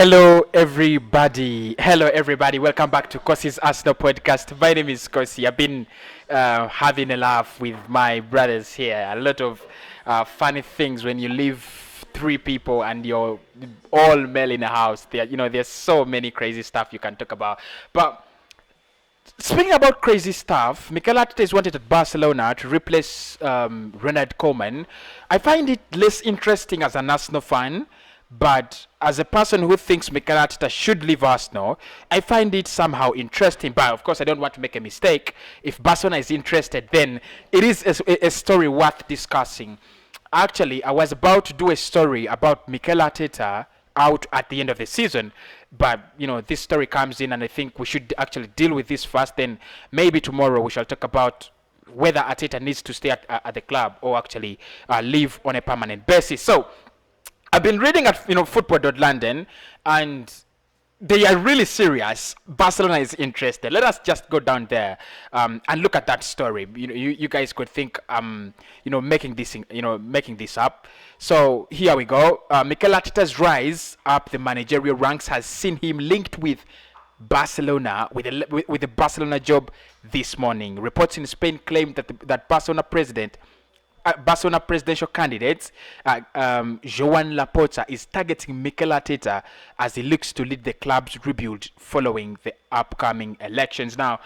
Hello, everybody. Hello, everybody. Welcome back to Kosi's Arsenal podcast. My name is Kosi. I've been having a laugh with my brothers here. A lot of funny things when you live three people and you're all male in a house. There's so many crazy stuff you can talk about. But speaking about crazy stuff, Mikel Arteta is wanted at Barcelona to replace Ronald Koeman. I find it less interesting as an Arsenal fan, but as a person who thinks Mikel Arteta should leave Arsenal, I find it somehow interesting. But of course, I don't want to make a mistake. If Barcelona is interested, then it is a story worth discussing. Actually, I was about to do a story about Mikel Arteta out at the end of the season, but this story comes in, and I think we should actually deal with this first. Then maybe tomorrow we shall talk about whether Arteta needs to stay at the club or actually leave on a permanent basis. So I've been reading at football.london, and they are really serious. Barcelona is interested. Let us just go down there and look at that story. You guys could think making this up. So here we go. Mikel Arteta's rise up the managerial ranks has seen him linked with Barcelona with the Barcelona job this morning. Reports in Spain claim that Barcelona presidential candidate Joan Laporta is targeting Mikel Arteta as he looks to lead the club's rebuild following the upcoming elections. Now,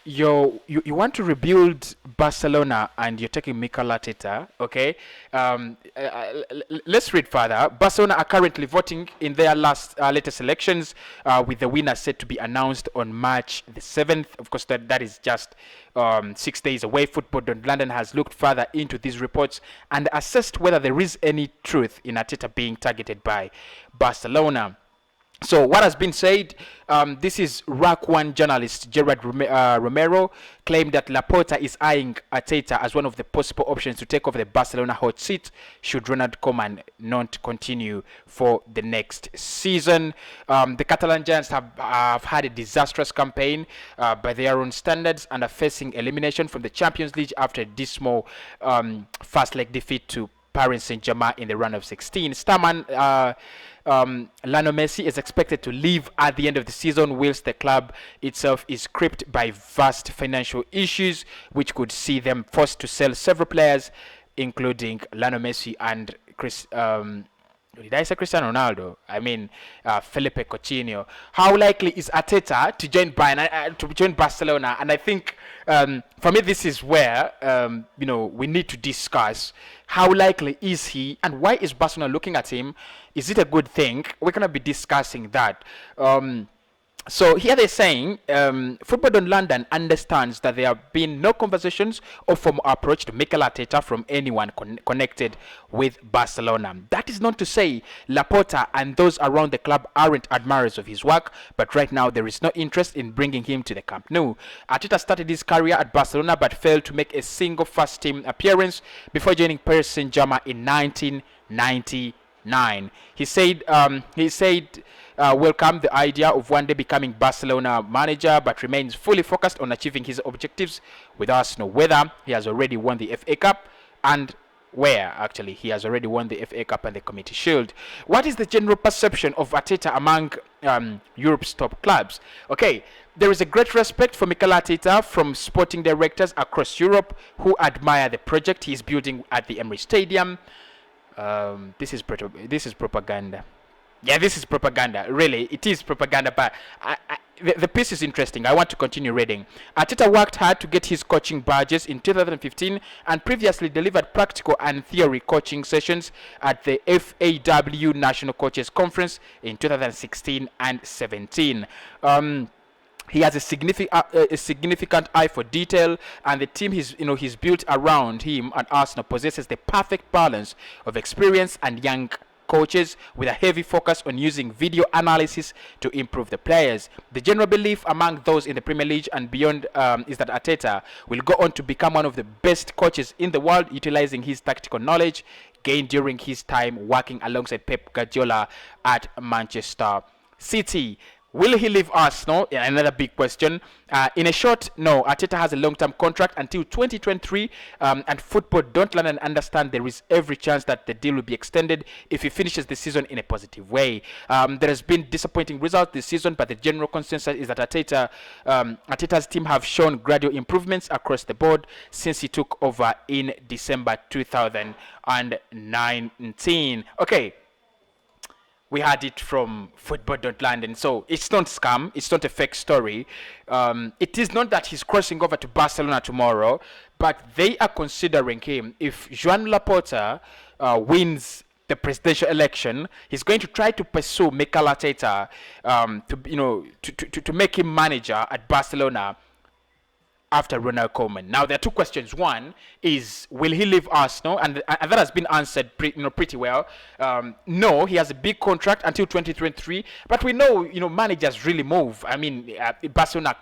you want to rebuild Barcelona and you're taking Mikel Arteta, okay? Let's read further. Barcelona are currently voting in their latest elections, with the winner set to be announced on March the 7th. Of course, that is just 6 days away. Football.London has looked further into these reports and assessed whether there is any truth in Arteta being targeted by Barcelona. So what has been said, this is RAC 1 journalist Gerard Romero claimed that Laporta is eyeing Arteta as one of the possible options to take over the Barcelona hot seat should Ronald Koeman not continue for the next season. The Catalan Giants have had a disastrous campaign by their own standards and are facing elimination from the Champions League after a dismal first leg defeat to Paris Saint-Germain in the round of 16. Starman Lionel Messi is expected to leave at the end of the season, whilst the club itself is gripped by vast financial issues, which could see them forced to sell several players, including Lionel Messi and did I say Cristiano Ronaldo? I mean, Felipe Coutinho. How likely is Arteta to join Barcelona? And I think, for me, this is where we need to discuss how likely is he, and why is Barcelona looking at him? Is it a good thing? We're gonna be discussing that. So here they're saying, Football.London understands that there have been no conversations or formal approach to Mikel Arteta from anyone connected with Barcelona. That is not to say Laporta and those around the club aren't admirers of his work, but right now there is no interest in bringing him to the Camp Nou. Arteta started his career at Barcelona but failed to make a single first-team appearance before joining Paris Saint-Germain in 1999. He said welcomed the idea of one day becoming Barcelona manager, but remains fully focused on achieving his objectives with Arsenal, whether he has already won the FA Cup and where actually he has already won the FA Cup and the Community Shield. What is the general perception of Arteta among Europe's top clubs? Okay, there is a great respect for Mikel Arteta from sporting directors across Europe who admire the project he is building at the Emirates Stadium. This is propaganda. Yeah, this is propaganda. Really, it is propaganda, but the piece is interesting. I want to continue reading. Arteta worked hard to get his coaching badges in 2015 and previously delivered practical and theory coaching sessions at the FAW National Coaches Conference in 2016 and 17. He has a significant eye for detail, and the team he's built around him at Arsenal possesses the perfect balance of experience and young coaches, with a heavy focus on using video analysis to improve the players. The general belief among those in the Premier League and beyond is that Arteta will go on to become one of the best coaches in the world, utilizing his tactical knowledge gained during his time working alongside Pep Guardiola at Manchester City. Will he leave Arsenal? Yeah, another big question. In a short, no. Arteta has a long-term contract until 2023, and football don't learn and understand there is every chance that the deal will be extended if he finishes the season in a positive way. There has been disappointing results this season, but the general consensus is that Arteta's team have shown gradual improvements across the board since he took over in December 2019. Okay. We had it from Football.London. So it's not scam. It's not a fake story. It is not that he's crossing over to Barcelona tomorrow, but they are considering him. If Joan Laporta wins the presidential election, he's going to try to pursue Mikel Arteta to make him manager at Barcelona after Ronald Koeman. Now there are two questions. One is, will he leave Arsenal? And that has been answered pretty well. No, he has a big contract until 2023. But we know managers really move. I mean, if Barcelona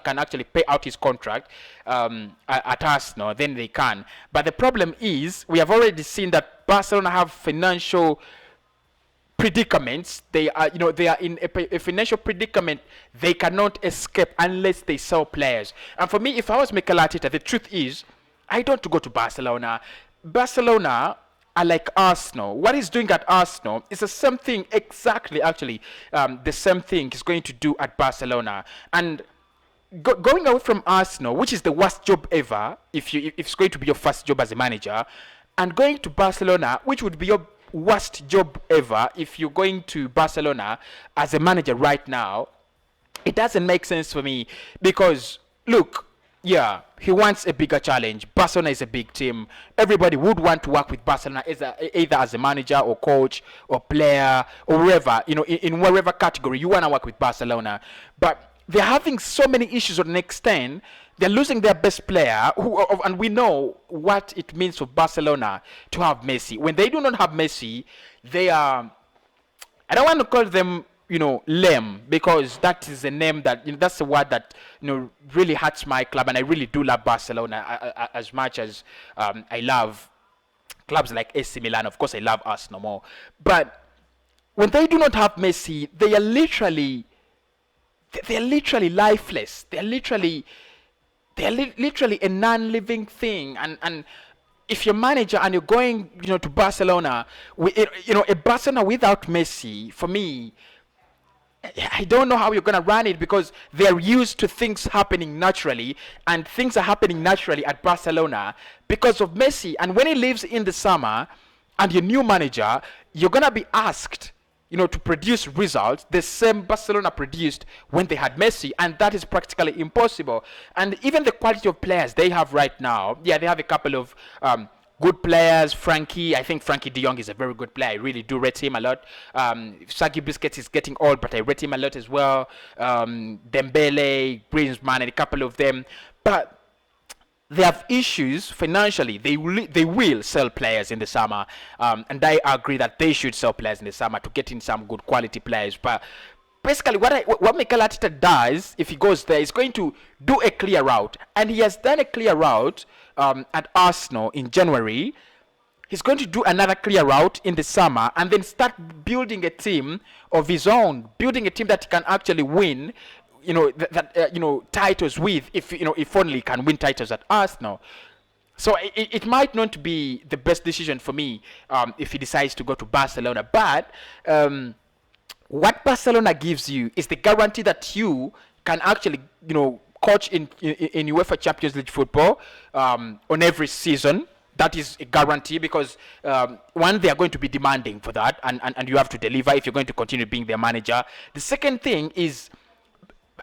can actually pay out his contract at Arsenal, then they can. But the problem is, we have already seen that Barcelona have financial predicaments. They are in a financial predicament they cannot escape unless they sell players. And for me, if I was Mikel Arteta, the truth is, I don't want to go to Barcelona. Barcelona are like Arsenal. What he's doing at Arsenal is the same thing, exactly, actually, the same thing he's going to do at Barcelona. And going away from Arsenal, which is the worst job ever, if it's going to be your first job as a manager, and going to Barcelona, which would be your worst job ever if you're going to Barcelona as a manager right now, it doesn't make sense for me. Because look, yeah, he wants a bigger challenge. Barcelona is a big team. Everybody would want to work with Barcelona either as a manager or coach or player or wherever, in wherever category you want to work with Barcelona. But they're having so many issues on an extent. They're losing their best player, and we know what it means for Barcelona to have Messi. When they do not have Messi, they are, I don't want to call them, lame, because that is a name that, that's a word that, really hurts my club, and I really do love Barcelona as much as I love clubs like AC Milan. Of course, I love Arsenal more. But when they do not have Messi, they are literally lifeless. They're literally a non-living thing. And if you're manager and you're going, to Barcelona, a Barcelona without Messi, for me, I don't know how you're gonna run it, because they're used to things happening naturally, and things are happening naturally at Barcelona because of Messi. And when he leaves in the summer, and your new manager, you're gonna be asked, to produce results the same Barcelona produced when they had Messi, and that is practically impossible. And even the quality of players they have right now, yeah, they have a couple of good players. I think Frankie de Jong is a very good player. I really do rate him a lot. Sergio Busquets is getting old, but I rate him a lot as well. Dembele, Griezmann, and a couple of them. But they have issues financially. They will sell players in the summer, and I agree that they should sell players in the summer to get in some good quality players. But basically, what Mikel Arteta does, if he goes there, is going to do a clear route, and he has done a clear route at Arsenal in January. He's going to do another clear route in the summer, and then start building a team of his own, building a team that can actually win. Titles with, if only can win titles at Arsenal. So it might not be the best decision for me if he decides to go to Barcelona. But what Barcelona gives you is the guarantee that you can actually, coach in UEFA Champions League football on every season. That is a guarantee, because one, they are going to be demanding for that, and you have to deliver if you're going to continue being their manager. The second thing is,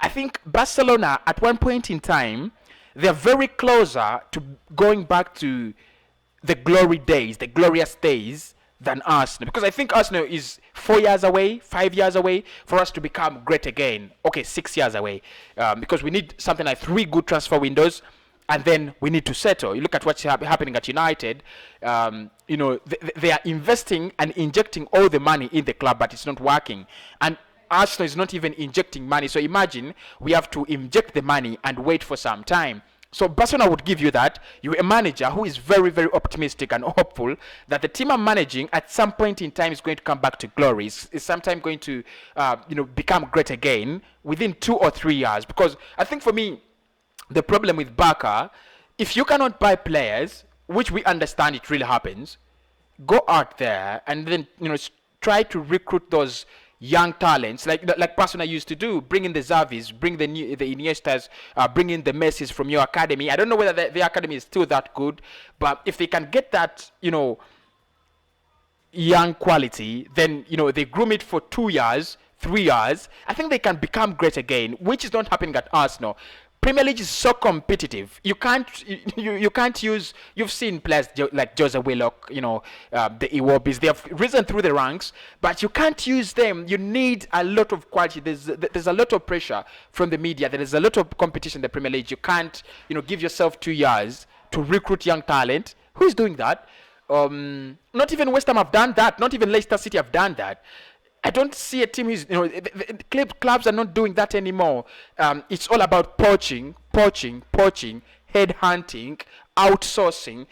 I think Barcelona, at one point in time, they're very closer to going back to the glorious days than Arsenal. Because I think Arsenal is 4 years away, 5 years away for us to become great again. Okay, 6 years away. Because we need something like 3 good transfer windows, and then we need to settle. You look at what's happening at United. They are investing and injecting all the money in the club, but it's not working. And Arsenal is not even injecting money. So imagine we have to inject the money and wait for some time. So Barcelona would give you that. You're a manager who is very, very optimistic and hopeful that the team I'm managing at some point in time is going to come back to glory. Is sometime going to, become great again within 2 or 3 years. Because I think for me, the problem with Barca, if you cannot buy players, which we understand it really happens, go out there and then try to recruit those young talents like Barcelona used to do. Bring in the Xavis, bring the Iniestas, bring in the Messis from your academy. I don't know whether the academy is still that good, but if they can get that young quality, then they groom it for 2 years, 3 years. I think they can become great again, which is not happening at Arsenal. Premier League is so competitive. You can't use. You've seen players like Jose Willock, the Iwobis. They have risen through the ranks, but you can't use them. You need a lot of quality. There's a lot of pressure from the media. There is a lot of competition in the Premier League. You can't give yourself 2 years to recruit young talent. Who's doing that? Not even West Ham have done that. Not even Leicester City have done that. I don't see a team who's, clubs are not doing that anymore. It's all about poaching, headhunting, outsourcing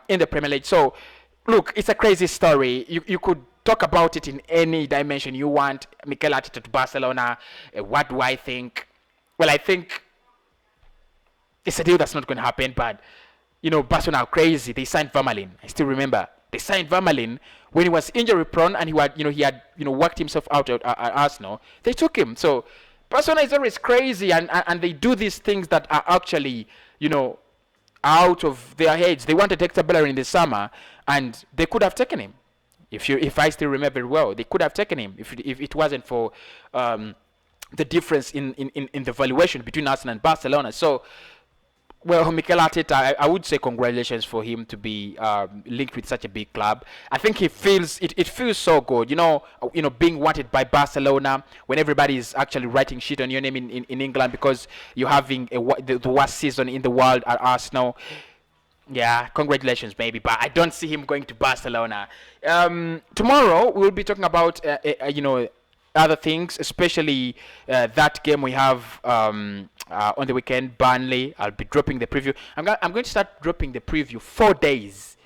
in the Premier League. So, look, it's a crazy story. You could talk about it in any dimension you want. Mikel Arteta to Barcelona. What do I think? Well, I think it's a deal that's not going to happen. But Barcelona are crazy. They signed Vermaelen. I still remember. They signed Vermaelen when he was injury prone and he had worked himself out at Arsenal. They took him. So Barcelona is always crazy and they do these things that are actually out of their heads. They wanted Hector Bellerin in the summer and they could have taken him. If I still remember well, they could have taken him if it wasn't for the difference in the valuation between Arsenal and Barcelona. So. Well, Mikel Arteta, I would say congratulations for him to be linked with such a big club. I think he feels it feels so good, being wanted by Barcelona when everybody is actually writing shit on your name in England because you're having the worst season in the world at Arsenal. Yeah, congratulations, baby. But I don't see him going to Barcelona. Tomorrow we'll be talking about other things, especially that game we have on the weekend, Burnley. I'll be dropping the preview. I'm going to start dropping the preview 4 days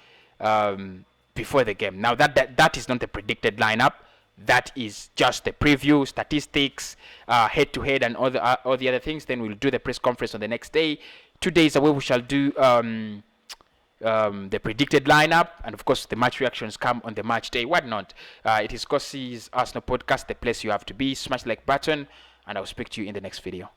before the game. Now that is not the predicted lineup. That is just the preview, statistics, head to head, and all the other things. Then we'll do the press conference on the next day. 2 days away, we shall do the predicted lineup, and of course the match reactions come on the match day. What not? It is Kossi's Arsenal podcast, the place you have to be. Smash the like button, and I'll speak to you in the next video.